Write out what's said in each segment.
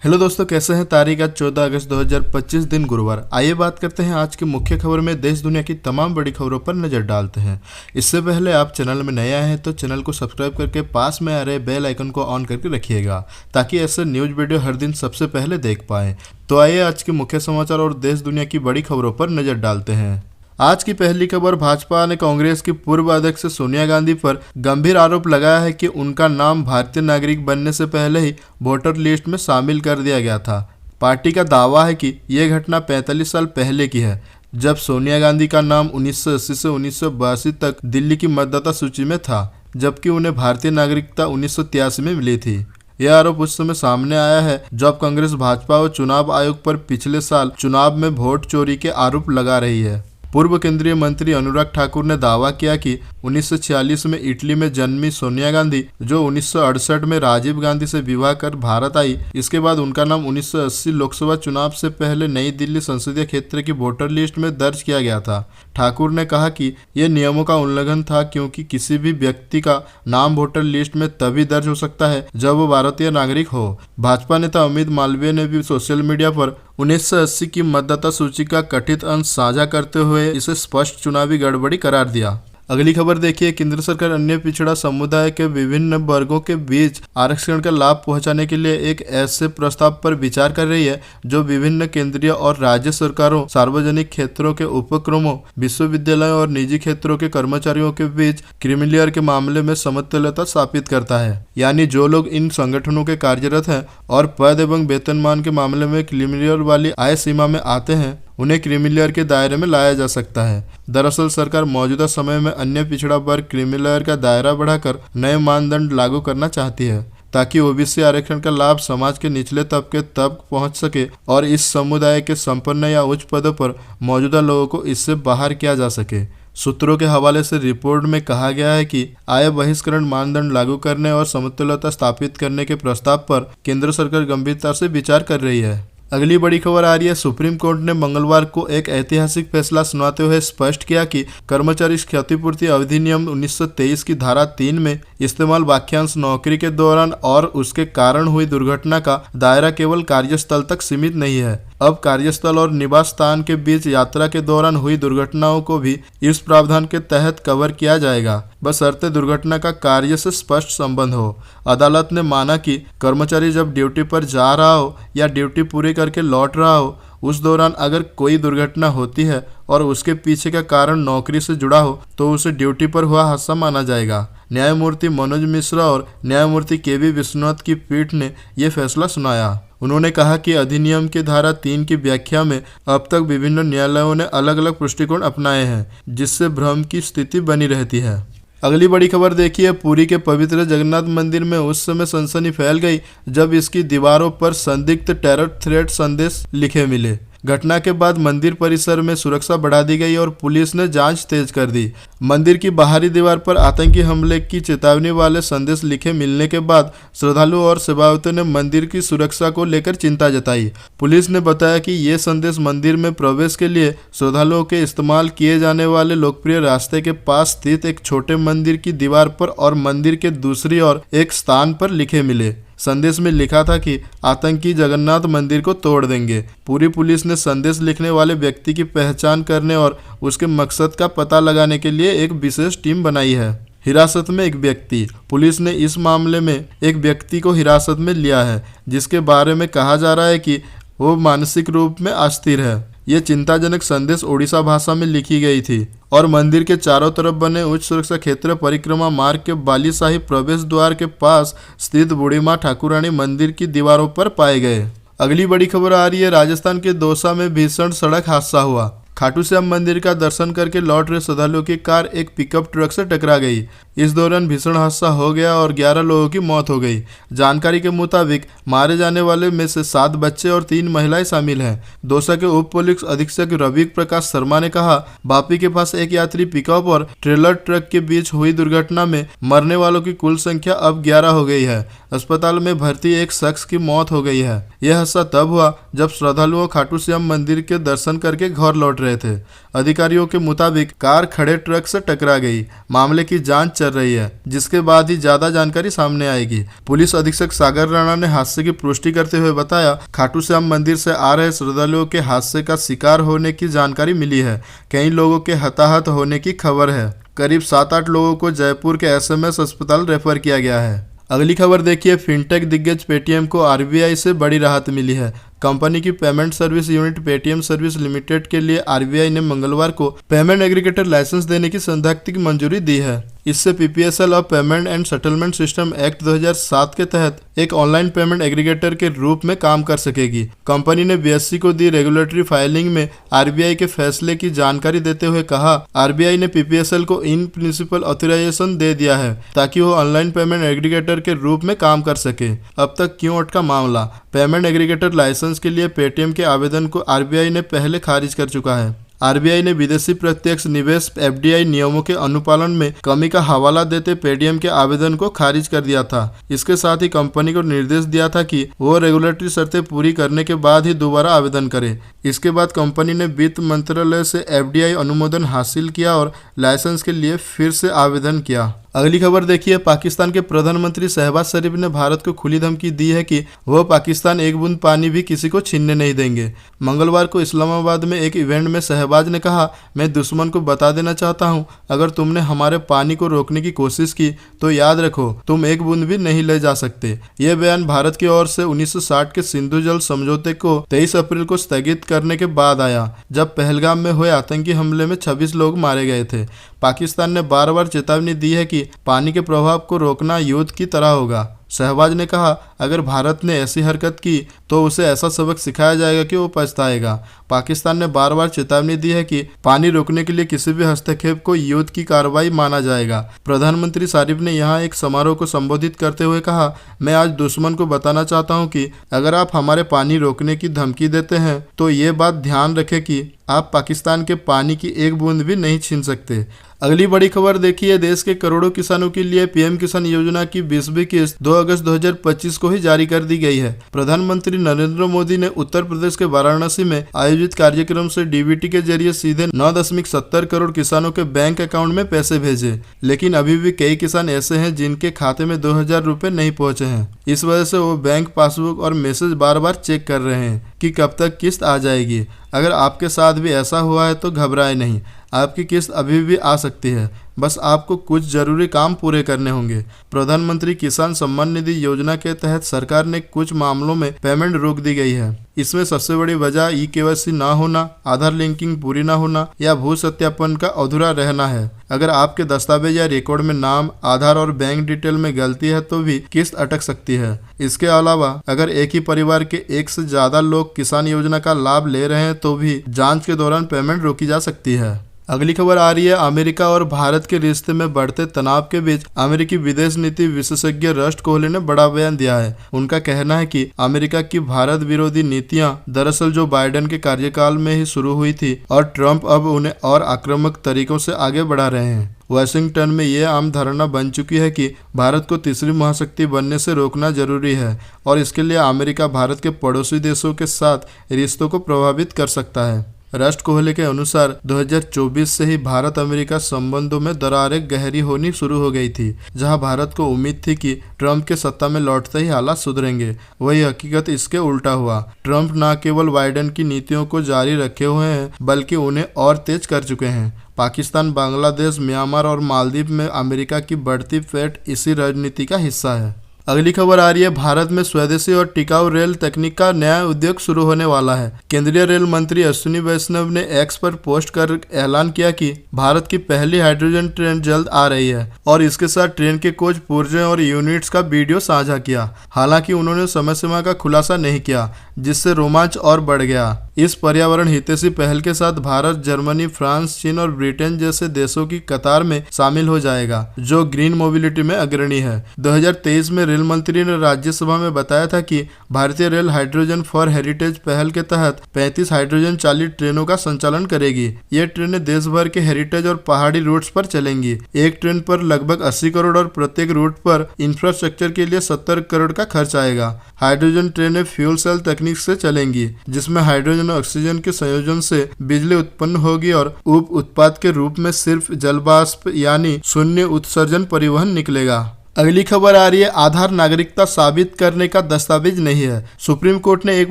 Hello दोस्तों, कैसे हैं। तारीख आज 14 अगस्त 2025 दिन गुरुवार। आइए बात करते हैं आज की मुख्य खबर में। देश दुनिया की तमाम बड़ी खबरों पर नजर डालते हैं। इससे पहले आप चैनल में नए आए हैं तो चैनल को सब्सक्राइब करके पास में आ रहे बेल आइकन को ऑन करके रखिएगा, ताकि ऐसे न्यूज वीडियो हर दिन सबसे पहले देख पाएं। तो आइए आज के मुख्य समाचार और देश दुनिया की बड़ी खबरों पर नजर डालते हैं। आज की पहली खबर, भाजपा ने कांग्रेस की पूर्व अध्यक्ष सोनिया गांधी पर गंभीर आरोप लगाया है कि उनका नाम भारतीय नागरिक बनने से पहले ही वोटर लिस्ट में शामिल कर दिया गया था। पार्टी का दावा है कि यह घटना 45 साल पहले की है, जब सोनिया गांधी का नाम 1980 से 1982 तक दिल्ली की मतदाता सूची में था, जबकि उन्हें भारतीय नागरिकता 1983 में मिली थी। यह आरोप उस समय सामने आया है जब कांग्रेस भाजपा और चुनाव आयोग पर पिछले साल चुनाव में वोट चोरी के आरोप लगा रही है। पूर्व केंद्रीय मंत्री अनुराग ठाकुर ने दावा किया कि 1946 में इटली में जन्मी सोनिया गांधी, जो 1968 में राजीव गांधी से विवाह कर भारत आई, इसके बाद उनका नाम 1980 लोकसभा चुनाव से पहले नई दिल्ली संसदीय क्षेत्र की वोटर लिस्ट में दर्ज किया गया था। ठाकुर ने कहा कि यह नियमों का उल्लंघन था, क्योंकि किसी भी व्यक्ति का नाम वोटर लिस्ट में तभी दर्ज हो सकता है जब वो भारतीय नागरिक हो। भाजपा नेता अमित मालवीय ने भी सोशल मीडिया पर 1980 की मतदाता सूची का कथित अंश साझा करते हुए इसे स्पष्ट चुनावी गड़बड़ी करार दिया। अगली खबर देखिए, केंद्र सरकार अन्य पिछड़ा समुदाय के विभिन्न वर्गों के बीच आरक्षण का लाभ पहुंचाने के लिए एक ऐसे प्रस्ताव पर विचार कर रही है जो विभिन्न केंद्रीय और राज्य सरकारों, सार्वजनिक क्षेत्रों के उपक्रमों, विश्वविद्यालयों और निजी क्षेत्रों के कर्मचारियों के बीच क्रीमी लेयर के मामले में समतुल्यता स्थापित करता है। यानी जो लोग इन संगठनों के कार्यरत हैं और पद एवं वेतनमान के मामले में क्रीमी लेयर वाली आय सीमा में आते हैं, उन्हें क्रीमी लेयर के दायरे में लाया जा सकता है। दरअसल सरकार मौजूदा समय में अन्य पिछड़ा वर्ग क्रीमी लेयर का दायरा बढ़ाकर नए मानदंड लागू करना चाहती है, ताकि ओबीसी आरक्षण का लाभ समाज के निचले तबके तक पहुंच सके और इस समुदाय के संपन्न या उच्च पदों पर मौजूदा लोगों को इससे बाहर किया जा सके। सूत्रों के हवाले से रिपोर्ट में कहा गया है कि आय बहिष्करण मानदंड लागू करने और समतुल्यता स्थापित करने के प्रस्ताव पर केंद्र सरकार गंभीरता से विचार कर रही है। अगली बड़ी खबर आ रही है, सुप्रीम कोर्ट ने मंगलवार को एक ऐतिहासिक फैसला सुनाते हुए स्पष्ट किया कि कर्मचारी क्षतिपूर्ति अधिनियम 1923 की धारा 3 में इस्तेमाल वाक्यांश नौकरी के दौरान और उसके कारण हुई दुर्घटना का दायरा केवल कार्यस्थल तक सीमित नहीं है। अब कार्यस्थल और निवास स्थान के बीच यात्रा के दौरान हुई दुर्घटनाओं को भी इस प्रावधान के तहत कवर किया जाएगा, बशर्ते दुर्घटना का कार्य से स्पष्ट संबंध हो। अदालत ने माना कि कर्मचारी जब ड्यूटी पर जा रहा हो या ड्यूटी पूरी करके लौट रहा हो, उस दौरान अगर कोई दुर्घटना होती है और उसके पीछे का कारण नौकरी से जुड़ा हो, तो उसे ड्यूटी पर हुआ हादसा माना जाएगा। न्यायमूर्ति मनोज मिश्रा और न्यायमूर्ति के.वी. विश्वनाथ की पीठ ने यह फैसला सुनाया। उन्होंने कहा कि अधिनियम की धारा 3 की व्याख्या में अब तक विभिन्न न्यायालयों ने अलग अलग दृष्टिकोण अपनाए हैं, जिससे भ्रम की स्थिति बनी रहती है। अगली बड़ी खबर देखिए, पुरी के पवित्र जगन्नाथ मंदिर में उस समय सनसनी फैल गई जब इसकी दीवारों पर संदिग्ध टेरर थ्रेट संदेश लिखे मिले। घटना के बाद मंदिर परिसर में सुरक्षा बढ़ा दी गई और पुलिस ने जांच तेज कर दी। मंदिर की बाहरी दीवार पर आतंकी हमले की चेतावनी वाले संदेश लिखे मिलने के बाद श्रद्धालुओं और सेवायतों ने मंदिर की सुरक्षा को लेकर चिंता जताई। पुलिस ने बताया कि ये संदेश मंदिर में प्रवेश के लिए श्रद्धालुओं के इस्तेमाल किए जाने वाले लोकप्रिय रास्ते के पास स्थित एक छोटे मंदिर की दीवार पर और मंदिर के दूसरी ओर एक स्थान पर लिखे मिले। संदेश में लिखा था कि आतंकी जगन्नाथ मंदिर को तोड़ देंगे। पूरी पुलिस ने संदेश लिखने वाले व्यक्ति की पहचान करने और उसके मकसद का पता लगाने के लिए एक विशेष टीम बनाई है। हिरासत में एक व्यक्ति, पुलिस ने इस मामले में एक व्यक्ति को हिरासत में लिया है, जिसके बारे में कहा जा रहा है कि वो मानसिक रूप में अस्थिर है। ये चिंताजनक संदेश ओडिशा भाषा में लिखी गई थी और मंदिर के चारों तरफ बने उच्च सुरक्षा क्षेत्र परिक्रमा मार्ग के बालीशाही प्रवेश द्वार के पास स्थित बूढ़ी मां ठाकुरानी मंदिर की दीवारों पर पाए गए। अगली बड़ी खबर आ रही है, राजस्थान के दौसा में भीषण सड़क हादसा हुआ। खाटू श्याम मंदिर का दर्शन करके लौट रहे श्रद्धालुओं की कार एक पिकअप ट्रक से टकरा गई। इस दौरान भीषण हादसा हो गया और 11 लोगों की मौत हो गई। जानकारी के मुताबिक मारे जाने वाले में से 7 बच्चे और 3 महिलाएं शामिल हैं। दौसा के उप पुलिस अधीक्षक रवि प्रकाश शर्मा ने कहा, बापी के पास एक यात्री पिकअप और ट्रेलर ट्रक के बीच हुई दुर्घटना में मरने वालों की कुल संख्या अब 11 हो गई है। अस्पताल में भर्ती एक शख्स की मौत हो गई है। यह हादसा तब हुआ जब श्रद्धालुओं खाटू श्याम मंदिर के दर्शन करके घर लौट रहे थे। अधिकारियों के मुताबिक कार खड़े ट्रक से टकरा गई। मामले की जांच चल रही है, जिसके बाद ही ज्यादा जानकारी सामने आएगी। पुलिस अधीक्षक सागर राणा ने हादसे की पुष्टि करते हुए बताया, खाटू श्याम मंदिर से आ रहे श्रद्धालुओं के हादसे का शिकार होने की जानकारी मिली है। कई लोगों के हताहत होने की खबर है। करीब 7-8 लोगों को जयपुर के एसएमएस अस्पताल रेफर किया गया है। अगली खबर देखिए, फिनटेक दिग्गज पेटीएम को आरबीआई से बड़ी राहत मिली है। कंपनी की payment service unit Paytm service limited के लिए आरबीआई ने मंगलवार को पेमेंट एग्रीगेटर लाइसेंस देने की सैद्धांतिक मंजूरी दी है। इससे पीपीएसएल और payment and settlement system act 2007 के तहत एक ऑनलाइन पेमेंट एग्रीगेटर के रूप में काम कर सकेगी। कंपनी ने बीएसई को दी रेगुलेटरी फाइलिंग में आरबीआई के फैसले की जानकारी देते हुए कहा, आरबीआई ने पीपीएसएल को इन प्रिंसिपल ऑथराइजेशन दे दिया है ताकि वो ऑनलाइन पेमेंट एग्रीगेटर के रूप में काम कर सके। अब तक क्यों अटका मामला? पेमेंट एग्रीगेटर लाइसेंस के लिए पेटीएम के आवेदन को आरबीआई ने पहले खारिज कर चुका है। आरबीआई ने विदेशी प्रत्यक्ष निवेश एफडीआई नियमों के अनुपालन में कमी का हवाला देते पेटीएम के आवेदन को खारिज कर दिया था। इसके साथ ही कंपनी को निर्देश दिया था कि वो रेगुलेटरी शर्तें पूरी करने के बाद ही दोबारा आवेदन करे। इसके बाद कंपनी ने वित्त मंत्रालय से एफडीआई अनुमोदन हासिल किया और लाइसेंस के लिए फिर से आवेदन किया। अगली खबर देखिए, पाकिस्तान के प्रधानमंत्री शहबाज शरीफ ने भारत को खुली धमकी दी है कि वह पाकिस्तान एक बूंद पानी भी किसी को छीनने नहीं देंगे। मंगलवार को इस्लामाबाद में एक इवेंट में शहबाज ने कहा, मैं दुश्मन को बता देना चाहता हूं, अगर तुमने हमारे पानी को रोकने की कोशिश की तो याद रखो तुम एक बूंद भी नहीं ले जा सकते। यह बयान भारत की ओर से 1960 के सिंधु जल समझौते को 23 अप्रैल को स्थगित करने के बाद आया, जब पहलगाम में हुए आतंकी हमले में 26 लोग मारे गए थे। पाकिस्तान ने बार बार चेतावनी दी है कि पानी के प्रभाव को रोकना युद्ध की तरह होगा। शहबाज ने कहा, अगर भारत ने ऐसी हरकत की तो उसे ऐसा सबक सिखाया जाएगा कि वो पछताएगा। पाकिस्तान ने बार बार चेतावनी दी है कि पानी रोकने के लिए किसी भी हस्तक्षेप को युद्ध की कार्रवाई माना जाएगा। प्रधानमंत्री शरीफ ने यहाँ एक समारोह को संबोधित करते हुए कहा, मैं आज दुश्मन को बताना चाहता हूँ कि अगर आप हमारे पानी रोकने की धमकी देते हैं तो ये बात ध्यान रखें कि आप पाकिस्तान के पानी की एक बूंद भी नहीं छीन सकते। अगली बड़ी खबर देखिए, देश के करोड़ों किसानों के लिए पीएम किसान योजना की 20वीं किस्त 2 अगस्त 2025 को ही जारी कर दी गई है। प्रधानमंत्री नरेंद्र मोदी ने उत्तर प्रदेश के वाराणसी में आयोजित कार्यक्रम से डीबीटी के जरिए सीधे 9.70 करोड़ किसानों के बैंक अकाउंट में पैसे भेजे, लेकिन अभी भी कई किसान ऐसे हैं जिनके खाते में 2000 रुपए नहीं पहुंचे हैं। इस वजह से वो बैंक पासबुक और मैसेज बार बार चेक कर रहे हैं कि कब तक किस्त आ जाएगी। अगर आपके साथ भी ऐसा हुआ है तो घबराए नहीं, आपकी किस्त अभी भी आ सकती है, बस आपको कुछ जरूरी काम पूरे करने होंगे। प्रधानमंत्री किसान सम्मान निधि योजना के तहत सरकार ने कुछ मामलों में पेमेंट रोक दी गई है। इसमें सबसे बड़ी वजह ई-केवाईसी ना होना, आधार लिंकिंग पूरी ना होना या भू सत्यापन का अधूरा रहना है। अगर आपके दस्तावेज या रिकॉर्ड में नाम, आधार और बैंक डिटेल में गलती है तो भी किस्त अटक सकती है। इसके अलावा अगर एक ही परिवार के एक से ज्यादा लोग किसान योजना का लाभ ले रहे हैं तो भी जांच के दौरान पेमेंट रोकी जा सकती है। अगली खबर आ रही है, अमेरिका और भारत के रिश्ते में बढ़ते तनाव के बीच अमेरिकी विदेश नीति विशेषज्ञ रस्ट कोहली ने बड़ा बयान दिया है। उनका कहना है कि अमेरिका की भारत विरोधी नीतियां दरअसल जो बाइडेन के कार्यकाल में ही शुरू हुई थी और ट्रंप अब उन्हें और आक्रामक तरीकों से आगे बढ़ा रहे हैं। वाशिंगटन में यह आम धारणा बन चुकी है कि भारत को तीसरी महाशक्ति बनने से रोकना जरूरी है और इसके लिए अमेरिका भारत के पड़ोसी देशों के साथ रिश्तों को प्रभावित कर सकता है। रस्ट कोहली के अनुसार 2024 से ही भारत अमेरिका संबंधों में दरारें गहरी होनी शुरू हो गई थी। जहां भारत को उम्मीद थी कि ट्रंप के सत्ता में लौटते ही हालात सुधरेंगे, वही हकीकत इसके उल्टा हुआ। ट्रंप न केवल बाइडेन की नीतियों को जारी रखे हुए हैं बल्कि उन्हें और तेज कर चुके हैं। पाकिस्तान, बांग्लादेश, म्यांमार और मालदीव में अमेरिका की बढ़ती फेट इसी रणनीति का हिस्सा है। अगली खबर आ रही है, भारत में स्वदेशी और टिकाऊ रेल तकनीक का नया उद्योग शुरू होने वाला है। केंद्रीय रेल मंत्री अश्विनी वैष्णव ने एक्स पर पोस्ट कर ऐलान किया कि भारत की पहली हाइड्रोजन ट्रेन जल्द आ रही है और इसके साथ ट्रेन के कोच पुर्जे और यूनिट्स का वीडियो साझा किया। हालांकि उन्होंने समय सीमा का खुलासा नहीं किया, जिससे रोमांच और बढ़ गया। इस पर्यावरण हितैषी पहल के साथ भारत जर्मनी, फ्रांस, चीन और ब्रिटेन जैसे देशों की कतार में शामिल हो जाएगा, जो ग्रीन मोबिलिटी में अग्रणी है। 2023 में रेल मंत्री ने राज्यसभा में बताया था कि भारतीय रेल हाइड्रोजन फॉर हेरिटेज पहल के तहत 35 हाइड्रोजन चालित ट्रेनों का संचालन करेगी। ये ट्रेनें देश भर के हेरिटेज और पहाड़ी रूट्स पर चलेंगी। एक ट्रेन पर लगभग 80 करोड़ और प्रत्येक रूट पर इंफ्रास्ट्रक्चर के लिए 70 करोड़ का खर्च आएगा। हाइड्रोजन ट्रेनें फ्यूल सेल तकनीक से चलेंगी, जिसमें हाइड्रोजन और ऑक्सीजन के संयोजन से बिजली उत्पन्न होगी और उप उत्पाद के रूप में सिर्फ जलवाष्प यानी शून्य उत्सर्जन परिवहन निकलेगा। अगली खबर आ रही है, आधार नागरिकता साबित करने का दस्तावेज नहीं है। सुप्रीम कोर्ट ने एक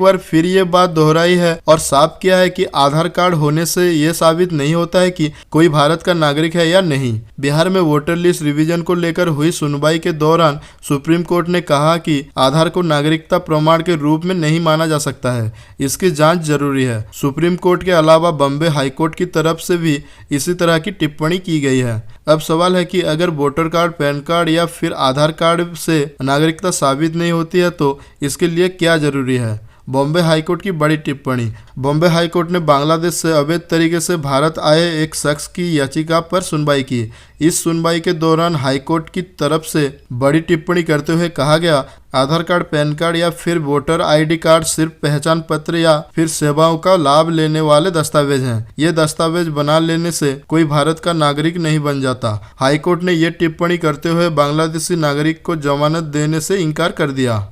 बार फिर ये बात दोहराई है और साफ किया है कि आधार कार्ड होने से ये साबित नहीं होता है कि कोई भारत का नागरिक है या नहीं। बिहार में वोटर लिस्ट रिवीजन को लेकर हुई सुनवाई के दौरान सुप्रीम कोर्ट ने कहा कि आधार को नागरिकता प्रमाण के रूप में नहीं माना जा सकता है, इसकी जाँच जरूरी है। सुप्रीम कोर्ट के अलावा बॉम्बे हाईकोर्ट की तरफ से भी इसी तरह की टिप्पणी की गई है। अब सवाल है कि अगर वोटर कार्ड, पैन कार्ड या फिर आधार कार्ड से नागरिकता साबित नहीं होती है तो इसके लिए क्या जरूरी है। बॉम्बे हाईकोर्ट की बड़ी टिप्पणी। बॉम्बे हाईकोर्ट ने बांग्लादेश से अवैध तरीके से भारत आए एक शख्स की याचिका पर सुनवाई की। इस सुनवाई के दौरान हाईकोर्ट की तरफ से बड़ी टिप्पणी करते हुए कहा गया, आधार कार्ड, पैन कार्ड या फिर वोटर आईडी कार्ड सिर्फ पहचान पत्र या फिर सेवाओं का लाभ लेने वाले दस्तावेज हैं। ये दस्तावेज बना लेने से कोई भारत का नागरिक नहीं बन जाता। हाईकोर्ट ने ये टिप्पणी करते हुए बांग्लादेशी नागरिक को जमानत देने से इनकार कर दिया।